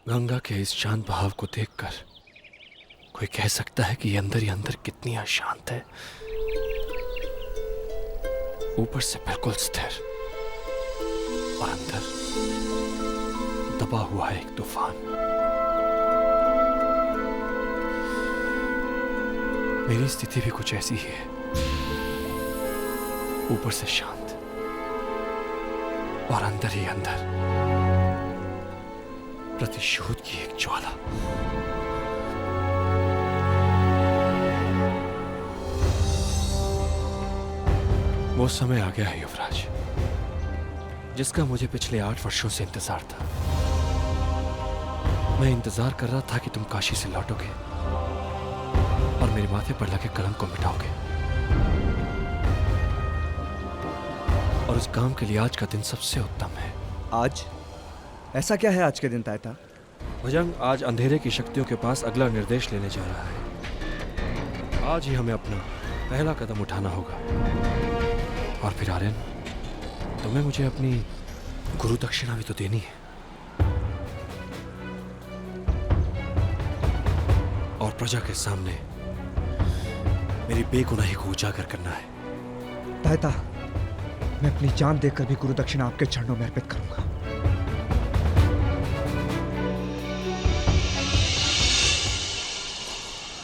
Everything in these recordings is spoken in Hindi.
गंगा के इस शांत बहाव को देखकर कोई कह सकता है कि ये अंदर ही अंदर कितनी अशांत है। ऊपर से बिल्कुल स्थिर और अंदर दबा हुआ है एक तूफान। मेरी स्थिति भी कुछ ऐसी ही है, ऊपर से शांत और अंदर ही अंदर प्रतिशोध की एक ज्वाला। वो समय आ गया है युवराज, जिसका मुझे पिछले 8 वर्षों से इंतजार था। मैं इंतजार कर रहा था कि तुम काशी से लौटोगे और मेरे माथे पर लगे कलंक को मिटाओगे। और उस काम के लिए आज का दिन सबसे उत्तम है। आज ऐसा क्या है आज के दिन तायता? भुजंग आज अंधेरे की शक्तियों के पास अगला निर्देश लेने जा रहा है। आज ही हमें अपना पहला कदम उठाना होगा। और फिर आर्यन, तुम्हें मुझे अपनी गुरु दक्षिणा भी तो देनी है। और प्रजा के सामने मेरी बेगुनाही को उजागर करना है। तायता, मैं अपनी जान देकर भी गुरु दक्षिणा आपके चरणों में अर्पित करूंगा।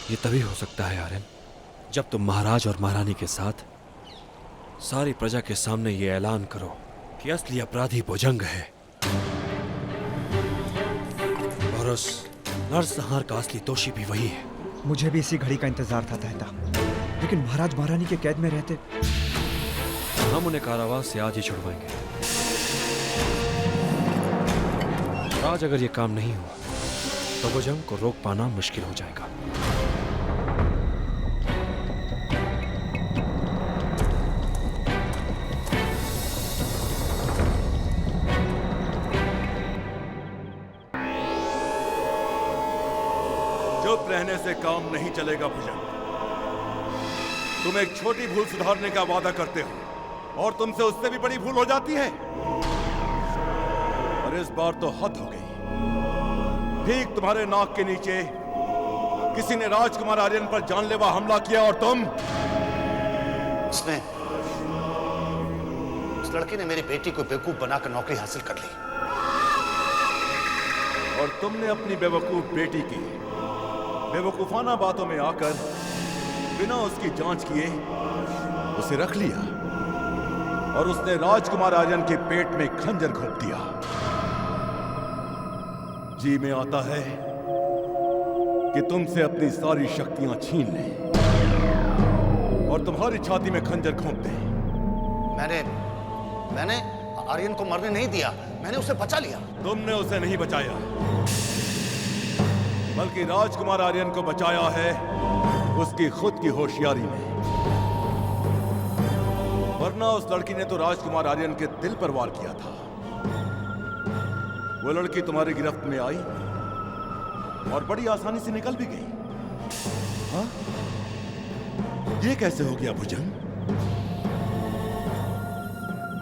ये तभी हो सकता है आर्यन, जब तुम महाराज और महारानी के साथ सारी प्रजा के सामने ये ऐलान करो कि असली अपराधी भुजंग है और उस नरसंहार का असली दोषी भी वही है। मुझे भी इसी घड़ी का इंतजार था तायता, लेकिन महाराज महारानी के कैद में रहते। हम उन्हें कारावास से आज ही छुड़वाएंगे। और आज अगर ये काम नहीं हुआ तो भुजंग को रोक पाना मुश्किल हो जाएगा। चुप रहने से काम नहीं चलेगा भुजंग। तुम एक छोटी भूल सुधारने का वादा करते हो और तुमसे उससे भी बड़ी भूल हो जाती है। और इस बार तो हद हो गई। ठीक तुम्हारे नाक के नीचे किसी ने राजकुमार आर्यन पर जानलेवा हमला किया और तुम। उस लड़की ने मेरी बेटी को बेवकूफ बनाकर नौकरी हासिल कर ली। और तुमने अपनी बेवकूफ बेटी की बेवकूफाना बातों में आकर बिना उसकी जांच किए उसे रख लिया और उसने राजकुमार आर्यन के पेट में खंजर घोंप दिया। जी में आता है कि तुमसे अपनी सारी शक्तियां छीन ले और तुम्हारी छाती में खंजर घोंप दे। मैंने आर्यन को मरने नहीं दिया, मैंने उसे बचा लिया। तुमने उसे नहीं बचाया, बल्कि राजकुमार आर्यन को बचाया है उसकी खुद की होशियारी ने। वरना उस लड़की ने तो राजकुमार आर्यन के दिल पर वार किया था। वो लड़की तुम्हारी गिरफ्त में आई और बड़ी आसानी से निकल भी गई। हाँ? ये कैसे हो गया भुजंग?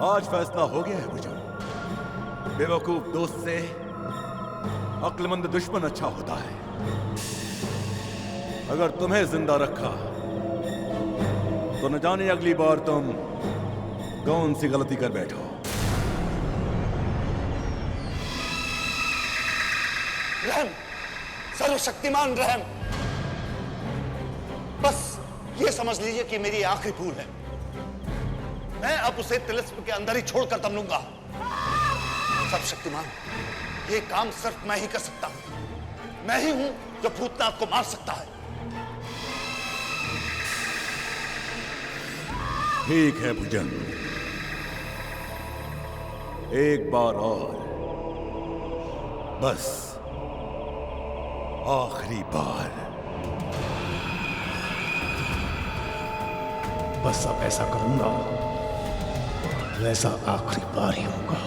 आज फैसला हो गया है भुजंग। बेवकूफ दोस्त से अक्लमंद दुश्मन अच्छा होता है। अगर तुम्हें जिंदा रखा तो न जाने अगली बार तुम कौन सी गलती कर बैठो। रहम, सर्वशक्तिमान रहम, बस ये समझ लीजिए कि मेरी आखिरी भूल है। मैं अब उसे तिलिस्म के अंदर ही छोड़कर दम लूंगा। सर्वशक्तिमान, ये काम सिर्फ मैं ही कर सकता हूं। मैं ही हूं जो भूतनाथ को मार सकता है। ठीक है भुजंग, एक बार और, बस आखिरी बार। बस अब ऐसा करूंगा, वैसा आखिरी बार ही होगा।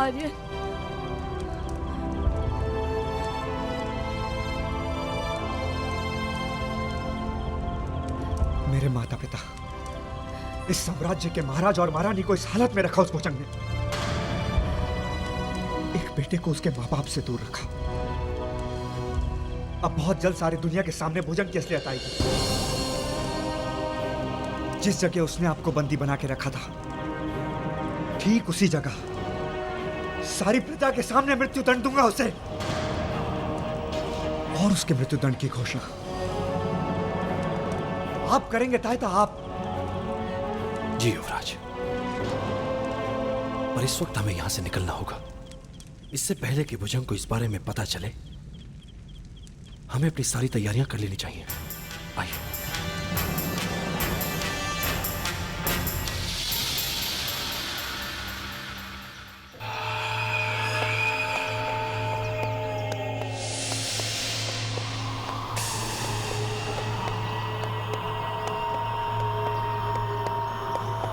आर्यन। मेरे माता पिता, इस साम्राज्य के महाराज और महारानी को इस हालत में रखा उस भुजंग ने। एक बेटे को उसके माँ बाप से दूर रखा। अब बहुत जल्द सारी दुनिया के सामने भुजंग की असलियत आएगी। जिस जगह उसने आपको बंदी बना के रखा था, ठीक उसी जगह सारी प्रजा के सामने मृत्युदंड दूंगा उसे, और उसके मृत्युदंड की घोषणा आप करेंगे तायता, आप। जी युवराज, पर इस वक्त हमें यहां से निकलना होगा। इससे पहले कि भुजंग को इस बारे में पता चले, हमें अपनी सारी तैयारियां कर लेनी चाहिए। आइए।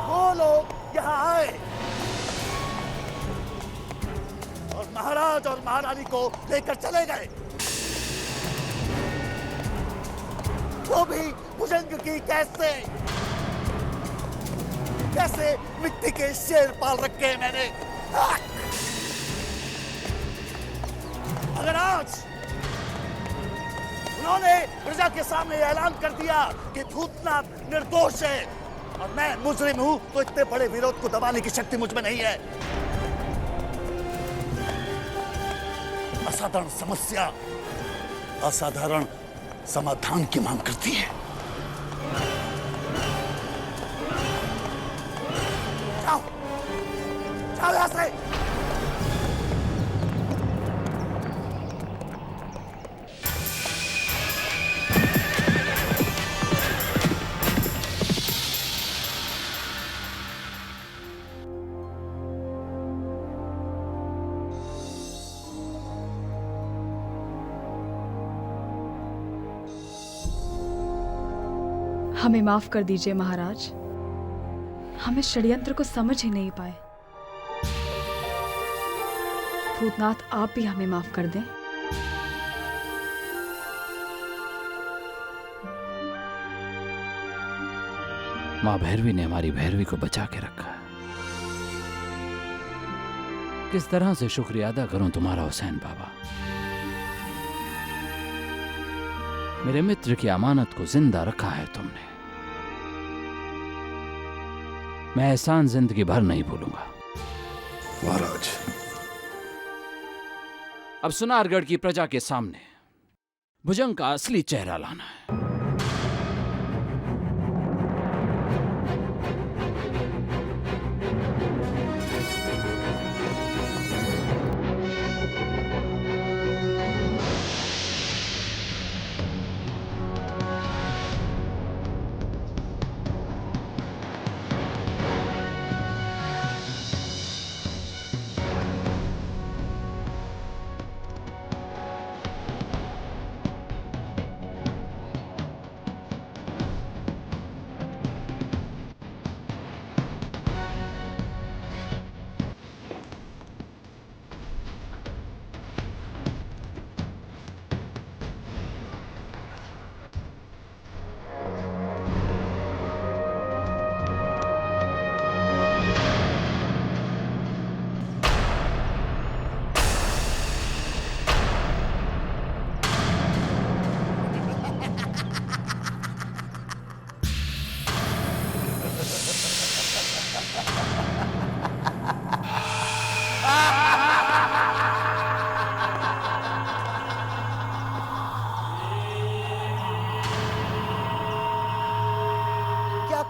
वो लोग यहाँ आए और महाराज और महारानी को लेकर चले गए, वो भी भुजंग की कैसे कैसे मिट्टी के शेर पाल रखे हैं मैंने। अगर आज उन्होंने प्रजा के सामने ऐलान कर दिया कि भूतनाथ निर्दोष है और मैं मुजरिम हूं, तो इतने बड़े विरोध को दबाने की शक्ति मुझ में नहीं है। असाधारण समस्या असाधारण समाधान की मांग करती है। जाओ जाओ यहां से। हमें माफ कर दीजिए महाराज, हम इस षड्यंत्र को समझ ही नहीं पाए। भूतनाथ, आप भी हमें माफ कर दें। माँ भैरवी ने हमारी भैरवी को बचा के रखा है। किस तरह से शुक्रिया अदा करूं तुम्हारा हुसैन बाबा। मेरे मित्र की अमानत को जिंदा रखा है तुमने। मैं एहसान जिंदगी भर नहीं भूलूंगा। महाराज, अब सुनारगढ़ की प्रजा के सामने भुजंग का असली चेहरा लाना है।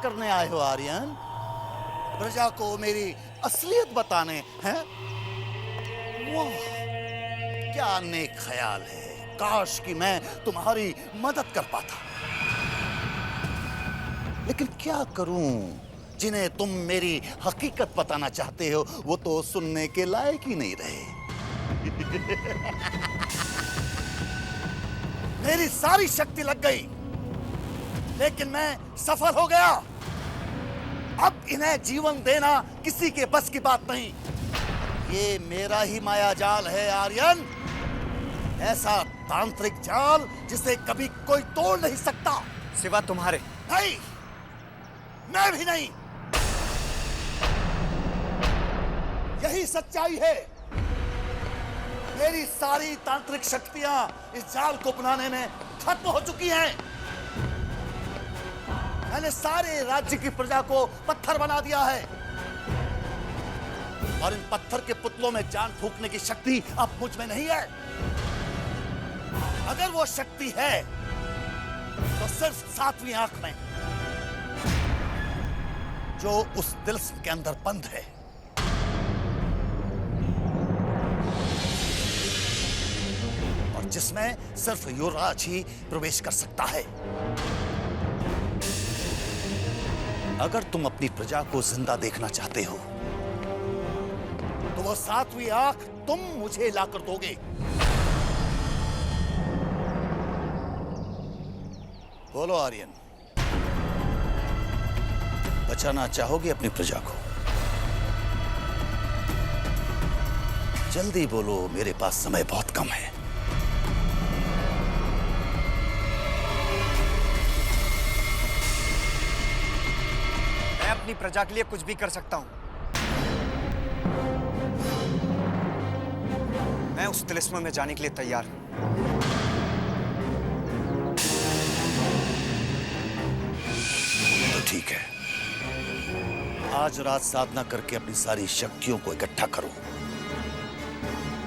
करने आए हो आर्यन? प्रजा को मेरी असलियत बताने हैं? वाह, क्या नेक ख्याल है। काश कि मैं तुम्हारी मदद कर पाता। लेकिन क्या करूं? जिन्हें तुम मेरी हकीकत बताना चाहते हो वो तो सुनने के लायक ही नहीं रहे। मेरी सारी शक्ति लग गई, लेकिन मैं सफल हो गया। अब इन्हें जीवन देना किसी के बस की बात नहीं। ये मेरा ही माया जाल है आर्यन, ऐसा तांत्रिक जाल जिसे कभी कोई तोड़ नहीं सकता सिवा तुम्हारे। नहीं, मैं भी नहीं। यही सच्चाई है। मेरी सारी तांत्रिक शक्तियां इस जाल को बनाने में खत्म हो चुकी हैं। मैंने सारे राज्य की प्रजा को पत्थर बना दिया है और इन पत्थर के पुतलों में जान फूंकने की शक्ति अब मुझ में नहीं है। अगर वो शक्ति है तो सिर्फ सातवीं आंख में, जो उस तिलिस्म के अंदर बंद है। और जिसमें सिर्फ युवराज ही प्रवेश कर सकता है। अगर तुम अपनी प्रजा को जिंदा देखना चाहते हो तो वो सातवीं आंख तुम मुझे लाकर दोगे। बोलो आर्यन, बचाना चाहोगे अपनी प्रजा को? जल्दी बोलो, मेरे पास समय बहुत कम है। मैं अपनी प्रजा के लिए कुछ भी कर सकता हूं। मैं उस तिलिस्म में जाने के लिए तैयार हूं। तो ठीक है, आज रात साधना करके अपनी सारी शक्तियों को इकट्ठा करो।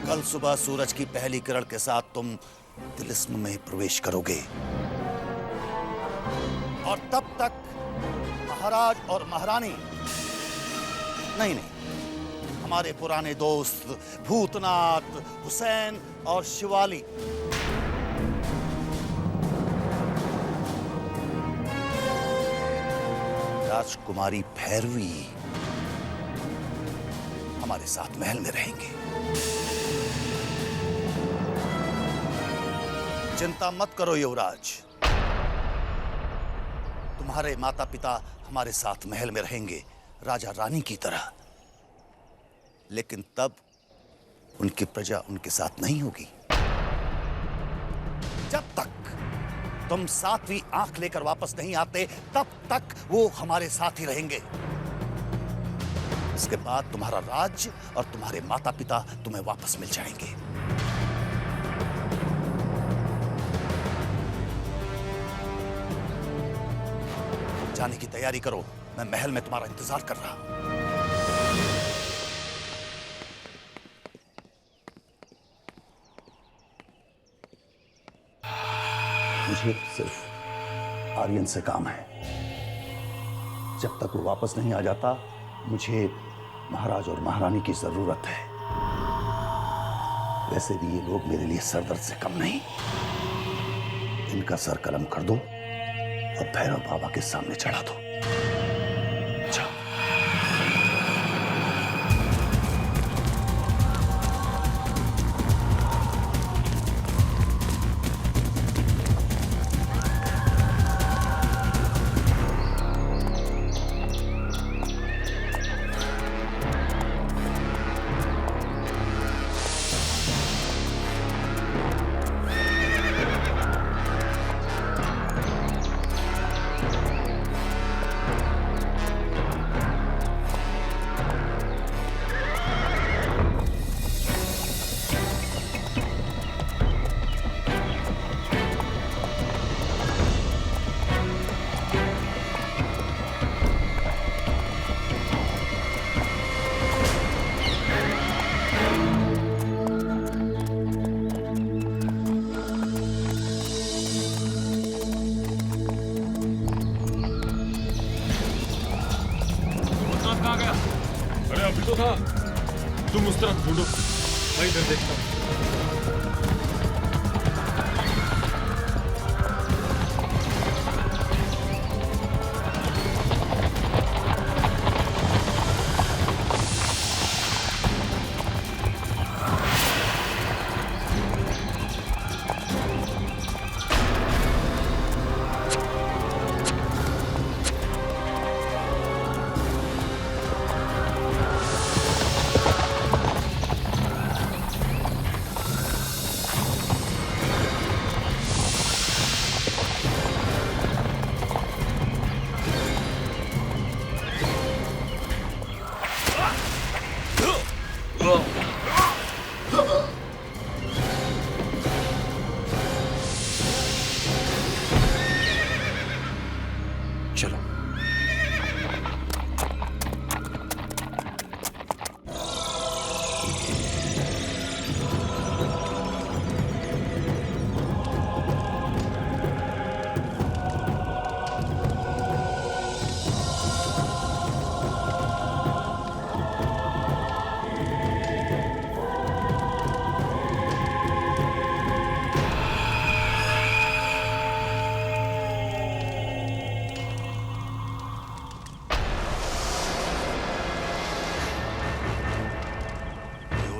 कल सुबह सूरज की पहली किरण के साथ तुम तिलिस्म में प्रवेश करोगे और तब तक महाराज और महारानी नहीं, हमारे पुराने दोस्त भूतनाथ, हुसैन और शिवाली राजकुमारी भैरवी हमारे साथ महल में रहेंगे। चिंता मत करो युवराज, तुम्हारे माता पिता हमारे साथ महल में रहेंगे राजा रानी की तरह। लेकिन तब उनकी प्रजा उनके साथ नहीं होगी। जब तक तुम सातवीं आंख लेकर वापस नहीं आते तब तक वो हमारे साथ ही रहेंगे। इसके बाद तुम्हारा राज्य और तुम्हारे माता पिता तुम्हें वापस मिल जाएंगे। जाने की तैयारी करो, मैं महल में तुम्हारा इंतजार कर रहा हूं। मुझे सिर्फ आर्यन से काम है। जब तक वो वापस नहीं आ जाता, मुझे महाराज और महारानी की जरूरत है। वैसे भी ये लोग मेरे लिए सरदर्द से कम नहीं। इनका सर कलम कर दो और भैरव बाबा के सामने चढ़ा दो। जाओ। कहाँ गया? अरे अभी तो था। तुम उस तरफ ढूंढो, मैं इधर देखता हूँ।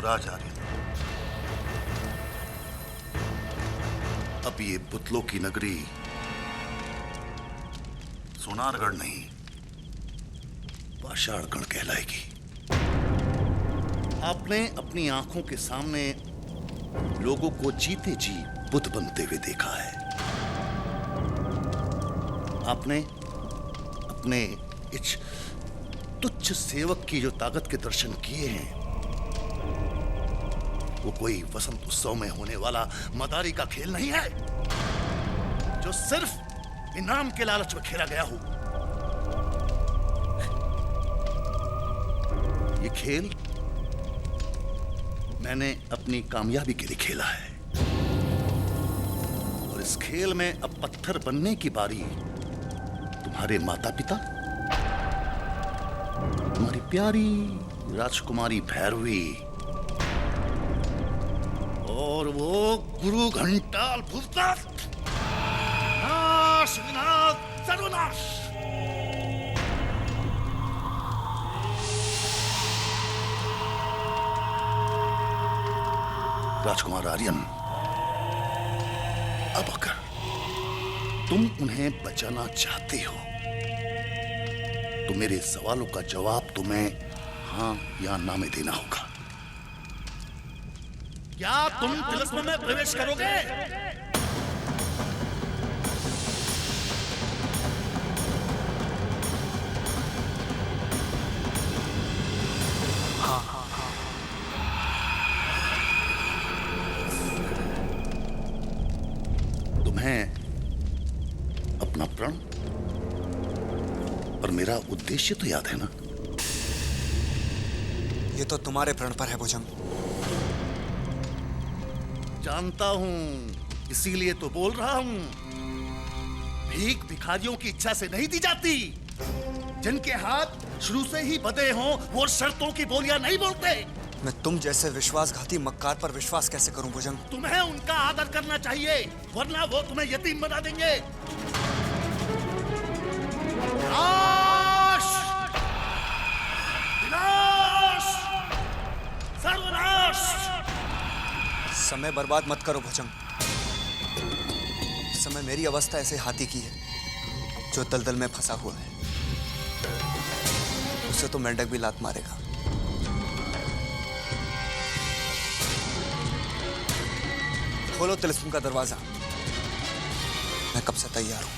युवराज आर्यन, अब ये पुतलों की नगरी सोनारगढ़ नहीं, पाषाणगढ़ कहलाएगी। आपने अपनी आंखों के सामने लोगों को जीते जी बुद्ध बनते हुए देखा है। आपने अपने इस तुच्छ सेवक की जो ताकत के दर्शन किए हैं, वो कोई वसंत उत्सव में होने वाला मदारी का खेल नहीं है जो सिर्फ इनाम के लालच में खेला गया हो। ये खेल मैंने अपनी कामयाबी के लिए खेला है, और इस खेल में अब पत्थर बनने की बारी तुम्हारे माता पिता, तुम्हारी प्यारी राजकुमारी भैरवी और वो गुरु घंटाल भूतनाथ, नाश विनाश सर्वनाश। राजकुमार आर्यन, अब अगर तुम उन्हें बचाना चाहते हो तो मेरे सवालों का जवाब तुम्हें हाँ या ना में देना होगा। क्या तुम तिलिस्म में प्रवेश करोगे? अपना प्रण और मेरा उद्देश्य तो याद है ना? ये तो तुम्हारे प्रण पर है भुजंग। जानता हूं, इसीलिए तो बोल रहा हूं। भीख भिखारियों की इच्छा से नहीं दी जाती। जिनके हाथ शुरू से ही बंधे हों वो शर्तों की बोलियां नहीं बोलते। मैं तुम जैसे विश्वासघाती मक्कार पर विश्वास कैसे करूं भुजंग? तुम्हें उनका आदर करना चाहिए, वरना वो तुम्हें यतीम बना देंगे। नाश! विनाश! सर्वनाश! समय बर्बाद मत करो भुजंग। इस समय मेरी अवस्था ऐसे हाथी की है जो दलदल में फंसा हुआ है। उसे तो मेंढक भी लात मारेगा। खोलो तिलिस्म का दरवाजा। मैं कब से तैयार हूं।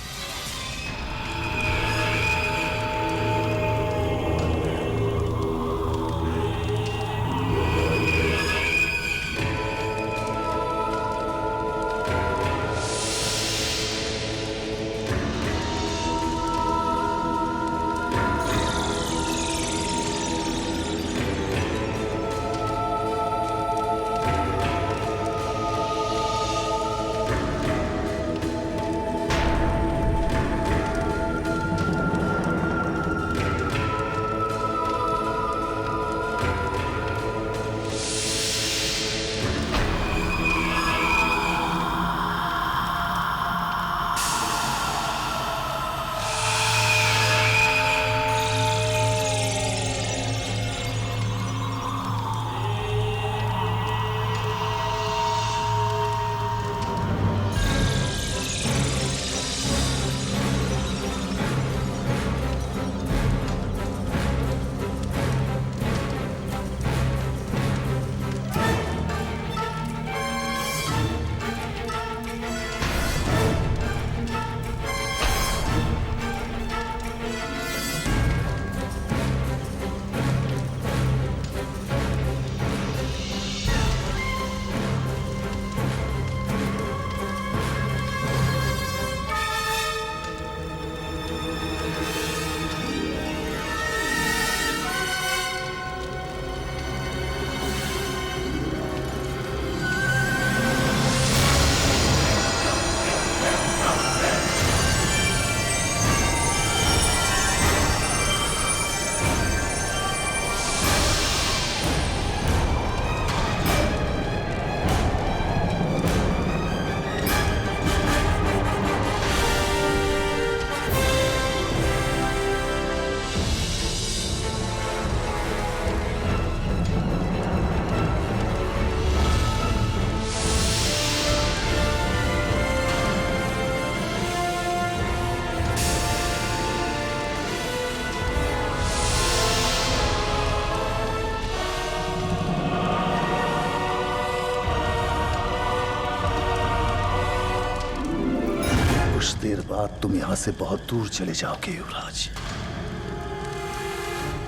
कुछ देर बाद तुम यहां से बहुत दूर चले जाओगे युवराज,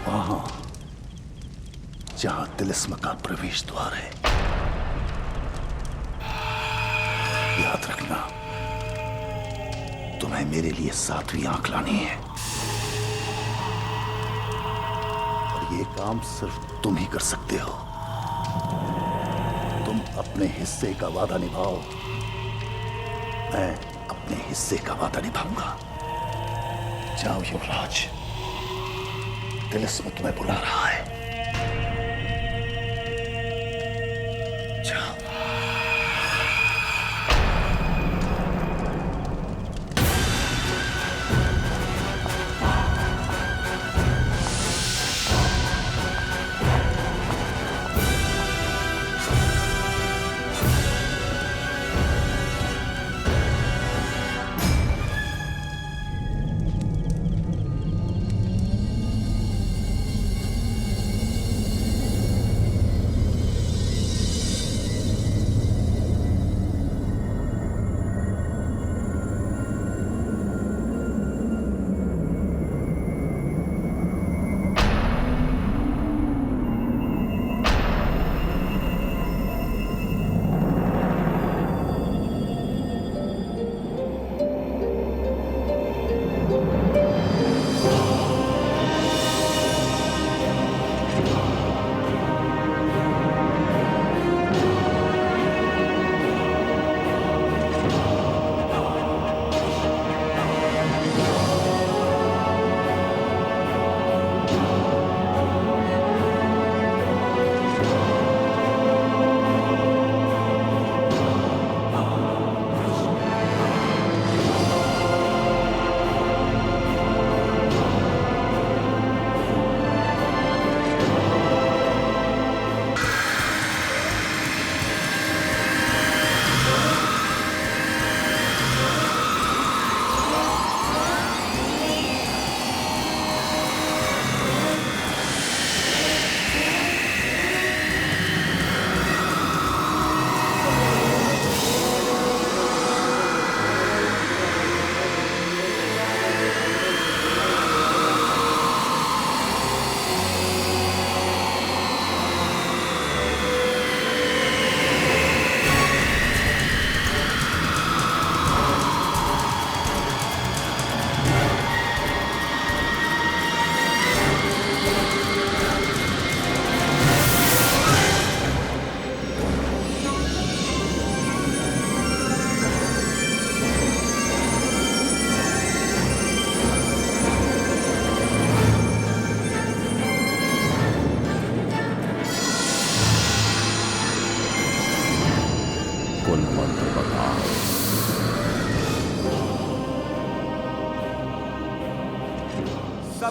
वहां जहां तिलिस्म का प्रवेश द्वार है। याद रखना, तुम्हें मेरे लिए 7वीं आंख लानी है, और ये काम सिर्फ तुम ही कर सकते हो। तुम अपने हिस्से का वादा निभाओ, मैं अपने हिस्से का वादा निभाऊंगा। जाओ युवराज, तिलिस्म तुम्हें बुला रहा है। जाओ।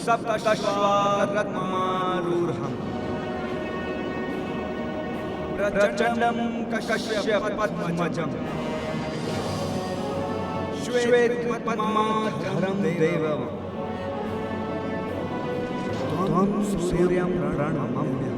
सप्तश्वारत्मारूढम् प्रचण्डं कश्यपपद्मजम् श्वेतपद्माधरं देवम् त्वं सूर्यं प्रणमम्यहम्।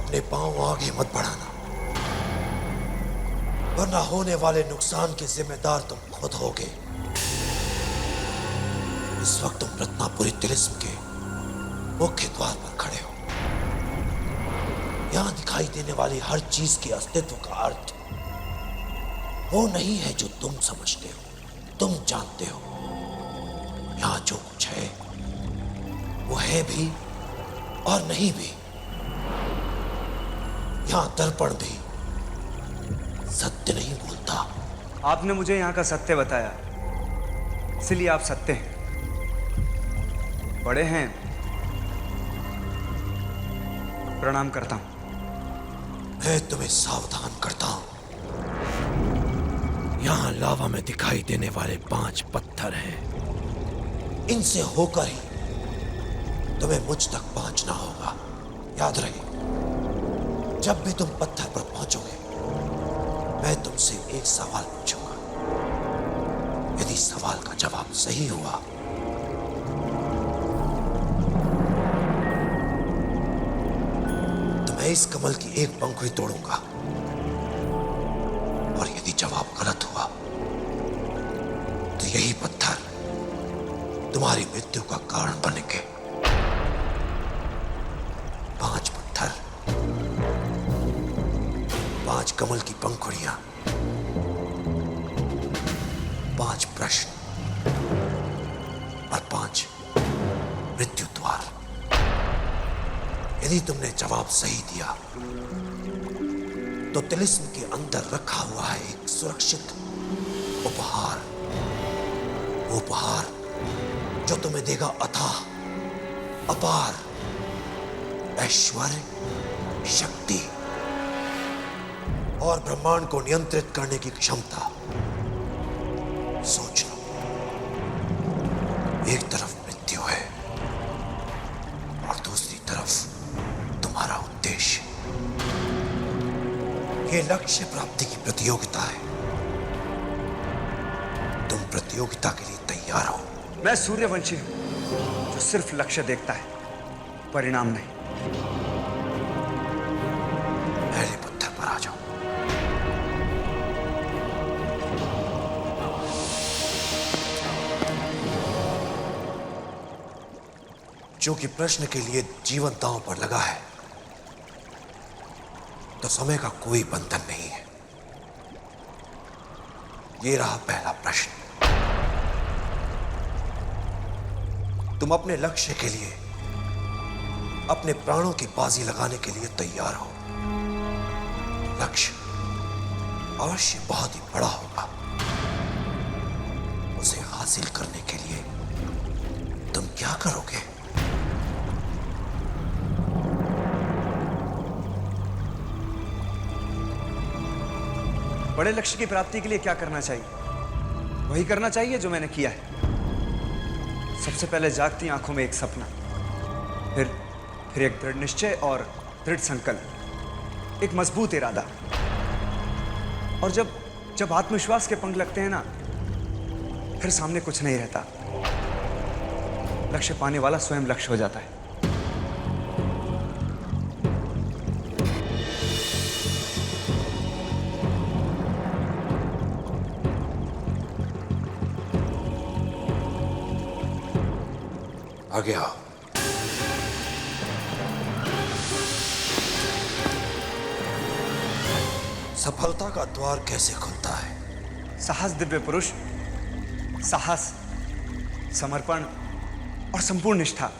अपने पांव आगे मत बढ़ाना, वरना होने वाले नुकसान के जिम्मेदार तुम खुद होगे। इस वक्त तुम रत्नापुरी तिलिस्म के मुख्य द्वार पर खड़े हो। यहां दिखाई देने वाली हर चीज के अस्तित्व का अर्थ वो नहीं है जो तुम समझते हो, तुम जानते हो। यहां जो कुछ है वो है भी और नहीं भी। यहां दर्पण भी सत्य नहीं बोलता। आपने मुझे यहाँ का सत्य बताया, इसलिए आप सत्य हैं, बड़े हैं। प्रणाम करता हूं। मैं तुम्हें सावधान करता हूं। यहां लावा में दिखाई देने वाले 5 पत्थर हैं। इनसे होकर ही तुम्हें मुझ तक पहुंचना होगा। याद रहे, जब भी तुम पत्थर पर पहुंचोगे, मैं तुमसे एक सवाल पूछूंगा। यदि सवाल का जवाब सही हुआ तो मैं इस कमल की एक पंखुड़ी तोड़ूंगा, और यदि जवाब गलत हुआ तो यही पत्थर तुम्हारी मृत्यु का कारण बनेंगे। 5 पत्थर, 5 कमल की पंखुड़ियां, 5 प्रश्न और 5 मृत्यु द्वार। यदि तुमने जवाब सही दिया तो तिलिस्म के अंदर रखा हुआ है एक सुरक्षित उपहार। उपहार जो तुम्हें देगा अथाह, अपार ऐश्वर्य, शक्ति और ब्रह्मांड को नियंत्रित करने की क्षमता। सोच लो, एक तरफ मृत्यु है और दूसरी तरफ तुम्हारा उद्देश्य। ये लक्ष्य प्राप्ति की प्रतियोगिता है। तुम प्रतियोगिता के लिए तैयार हो? मैं सूर्यवंशी हूं, जो सिर्फ लक्ष्य देखता है, परिणाम नहीं। पहले पत्थर पर आ जाओ। चूंकि प्रश्न के लिए जीवन दांव पर लगा है, तो समय का कोई बंधन नहीं है। ये रहा पहला प्रश्न। तुम अपने लक्ष्य के लिए अपने प्राणों की बाजी लगाने के लिए तैयार हो। लक्ष्य अवश्य बहुत ही बड़ा होगा। उसे हासिल करने के लिए तुम क्या करोगे? बड़े लक्ष्य की प्राप्ति के लिए क्या करना चाहिए? वही करना चाहिए जो मैंने किया है। सबसे पहले जागती आंखों में एक सपना, फिर एक दृढ़ निश्चय और दृढ़ संकल्प, एक मजबूत इरादा। और जब आत्मविश्वास के पंख लगते हैं ना, फिर सामने कुछ नहीं रहता। लक्ष्य पाने वाला स्वयं लक्ष्य हो जाता है। आगे आओ। सफलता का द्वार कैसे खुलता है? साहस दिव्य पुरुष, साहस, समर्पण और संपूर्ण निष्ठा।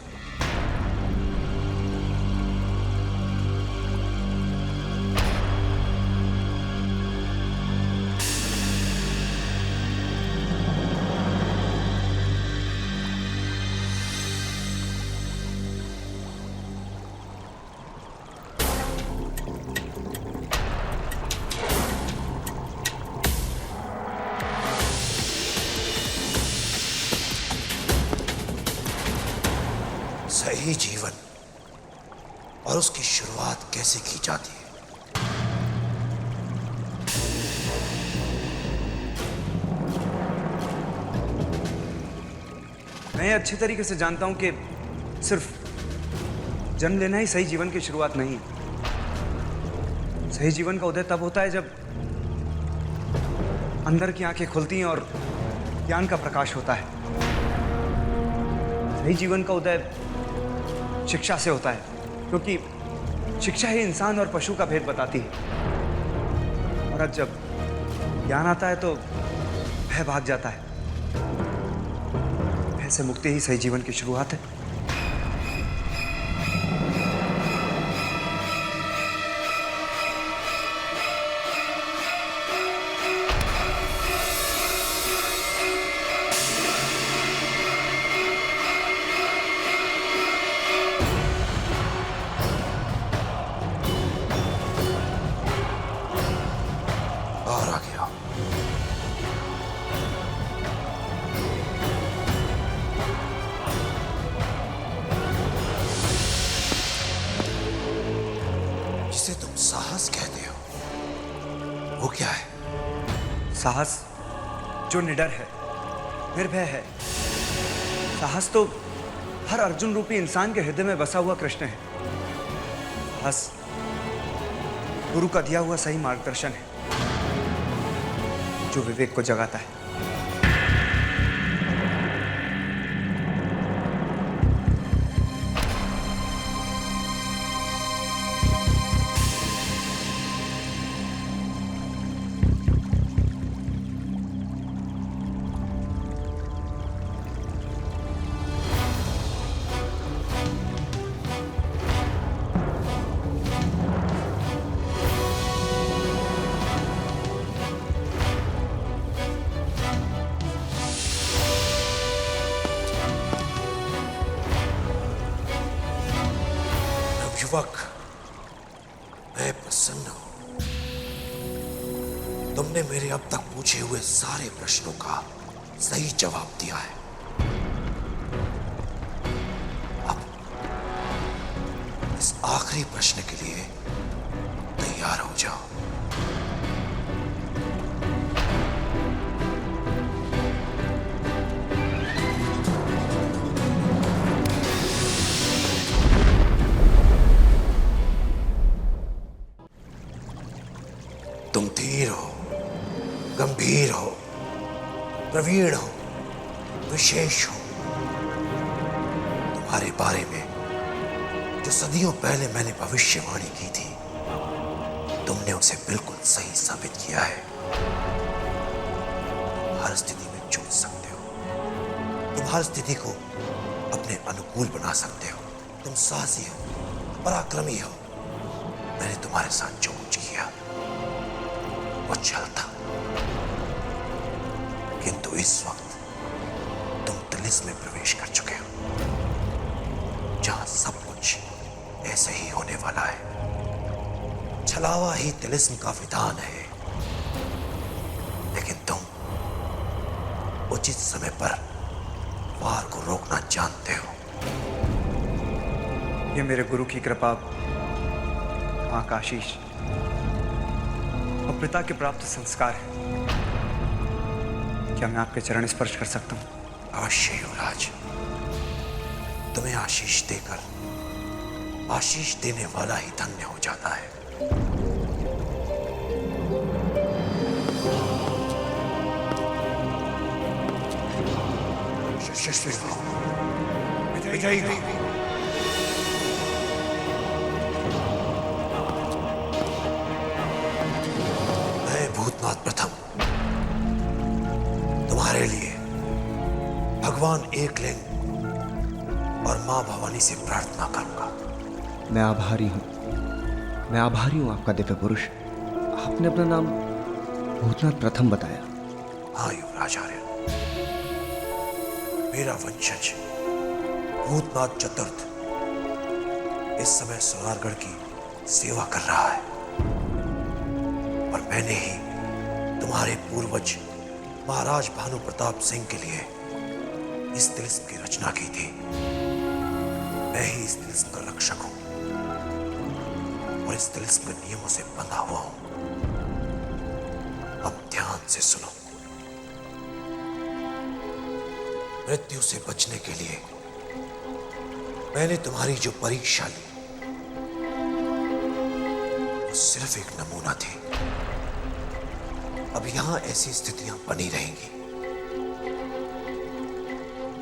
सही जीवन और उसकी शुरुआत कैसे की जाती है? मैं ये अच्छे तरीके से जानता हूं कि सिर्फ जन्म लेना ही सही जीवन की शुरुआत नहीं है। सही जीवन का उदय तब होता है जब अंदर की आंखें खुलती हैं और ज्ञान का प्रकाश होता है। सही जीवन का उदय शिक्षा से होता है, क्योंकि शिक्षा ही इंसान और पशु का भेद बताती है। और अब जब ज्ञान आता है तो भय भाग जाता है। भय से मुक्ति ही सही जीवन की शुरुआत है। और आ गया। जिसे तुम साहस कहते हो, वो क्या है? साहस जो निडर है, निर्भय है। साहस तो हर अर्जुन रूपी इंसान के हृदय में बसा हुआ कृष्ण है। साहस गुरु का दिया हुआ सही मार्गदर्शन है, जो विवेक को जगाता है। युवक, मैं प्रसन्न हूं। तुमने मेरे अब तक पूछे हुए सारे प्रश्नों का सही जवाब दिया है। अब इस आखिरी प्रश्न के लिए तैयार हो जाओ। तुम धीर हो, गंभीर हो, प्रवीण हो, विशेष हो। तुम्हारे बारे में जो सदियों पहले मैंने भविष्यवाणी की थी, तुमने उसे बिल्कुल सही साबित किया है। हर स्थिति में जूझ सकते हो। तुम हर स्थिति को अपने अनुकूल बना सकते हो। तुम साहसी हो, पराक्रमी हो। मैंने तुम्हारे साथ जो कुछ किया वो चलता, किंतु इस वक्त तुम तिलिस्म में प्रवेश कर चुके हो, जहां सब कुछ ऐसे ही होने वाला है। छलावा ही तिलिस्म का विधान है, लेकिन तुम उचित समय पर वार को रोकना जानते हो। ये मेरे गुरु की कृपा, मां का आशीष और पिता के प्राप्त संस्कार है। क्या मैं आपके चरण स्पर्श कर सकता हूं? अवश्य युवराज। तुम्हें आशीष देकर आशीष देने वाला ही धन्य हो जाता है। विजयी भव। भूतनाथ प्रथम तुम्हारे लिए भगवान एकलिंग और मां भवानी से प्रार्थना करूंगा। मैं आभारी हूं आपका दिव्य पुरुष। आपने अपना नाम भूतनाथ प्रथम बताया। हाँ युवराज आर्य, मेरा वंशज भूतनाथ चतुर्थ इस समय सोनारगढ़ की सेवा कर रहा है, और मैंने ही तुम्हारे पूर्वज महाराज भानु प्रताप सिंह के लिए इस तिलिस्म की रचना की थी। मैं ही इस तिलिस्म का रक्षक हूं और इस तिलिस्म के नियमों से बंधा हुआ हूं। अब ध्यान से सुनो। मृत्यु से बचने के लिए मैंने तुम्हारी जो परीक्षा ली, वो सिर्फ एक नमूना थी। अब यहां ऐसी स्थितियां बनी रहेंगी।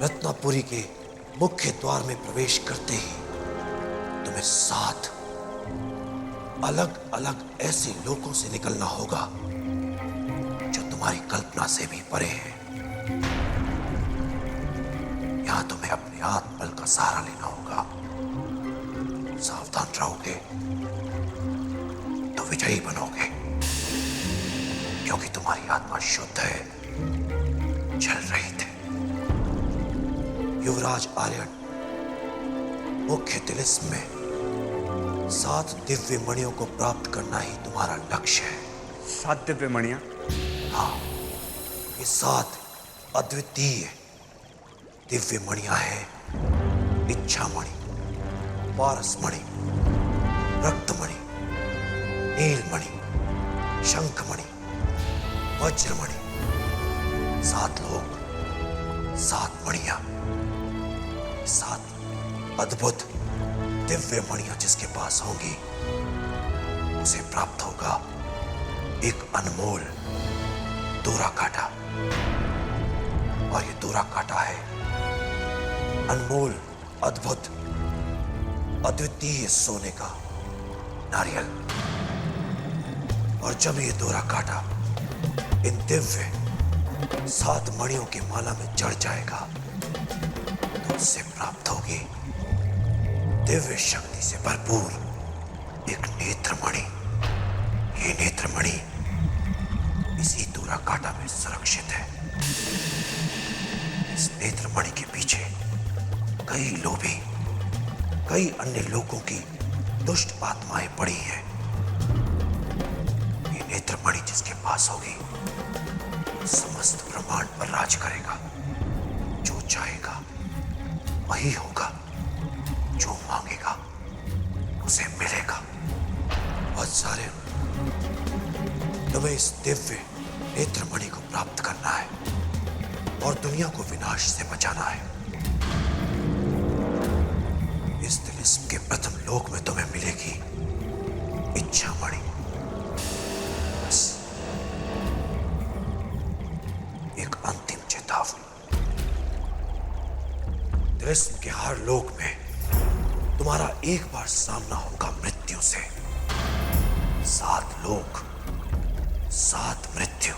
रत्नापुरी के मुख्य द्वार में प्रवेश करते ही तुम्हें 7 अलग अलग ऐसे लोगों से निकलना होगा जो तुम्हारी कल्पना से भी परे हैं। यहां तुम्हें अपने आत्मबल का सहारा लेना होगा। सावधान रहोगे तो विजयी बनोगे, क्योंकि तुम्हारी आत्मा शुद्ध है। चल रही थे युवराज आर्यन मुख्य तिलिस्म में 7 दिव्य मणियों को प्राप्त करना ही तुम्हारा लक्ष्य है। 7 दिव्य मणियां? हाँ, ये 7 अद्वितीय दिव्य मणियां हैं। इच्छा मणि, पारस मणि, रक्त मणि, नील मणि, शंख मणि, वज्र मणि। 7 लोग, 7 मणियां, 7 अद्भुत दिव्य मणियां जिसके पास होंगी उसे प्राप्त होगा एक अनमोल दूरा काटा। और ये दूरा काटा है अनमोल, अद्भुत, अद्वितीय सोने का नारियल। और जब ये दूरा काटा इन दिव्य 7 मणियों की माला में जड़ जाएगा तो उससे प्राप्त होगी दिव्य शक्ति से भरपूर एक नेत्रमणि। ये नेत्रमणि इसी दूरा काटा में सुरक्षित है। इस नेत्रमणि के पीछे कई लोभी, कई अन्य लोगों की दुष्ट आत्माएं पड़ी हैं। ये नेत्रमणि जिसके पास होगी समस्त ब्रह्मांड पर राज करेगा। जो चाहेगा वही होगा, जो मांगेगा उसे मिलेगा। बहुत सारे तुम्हें इस दिव्य नेत्रमणि को प्राप्त करना है और दुनिया को विनाश से बचाना है। इस तिलिस्म के प्रथम लोक में तुम्हें मिलेगी इच्छा मणि। बस एक अंतिम चेतावनी, तिलिस्म के हर लोक में तुम्हारा एक बार सामना होगा मृत्यु से। 7 लोक, 7 मृत्यु।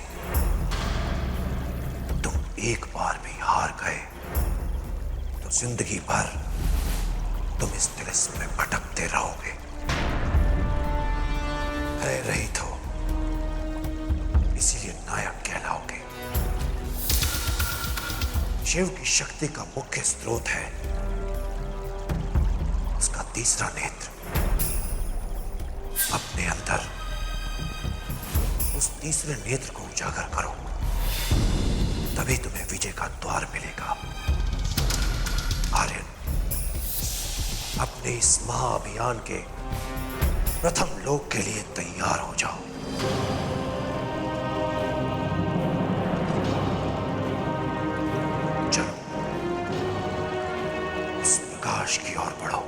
तुम एक बार भी हार गए तो जिंदगी भर तुम इस तिलिस्म में भटकते रहोगे। भय रहित हो, इसीलिए नायक कहलाओगे। शिव की शक्ति का मुख्य स्रोत है उसका तीसरा नेत्र। अपने अंदर उस तीसरे नेत्र को उजागर करो, तभी तुम्हें विजय का द्वार मिलेगा। आर्यन, अपने इस महाअभियान के प्रथम लोक के लिए तैयार हो जाओ। चलो उस प्रकाश की ओर बढ़ो।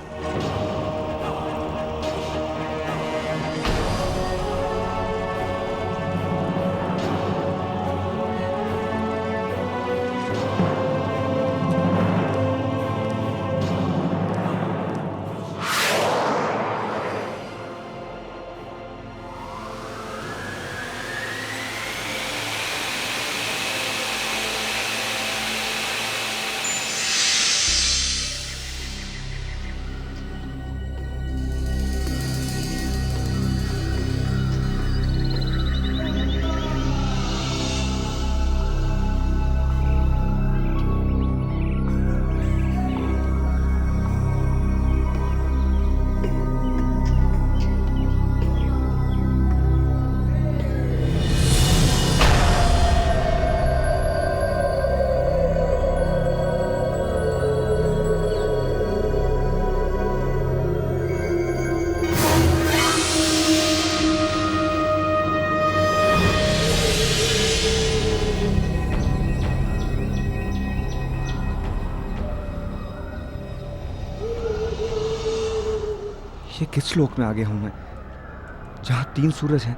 ये किस लोक में आ गया हूं मैं? जहां 3 सूरज हैं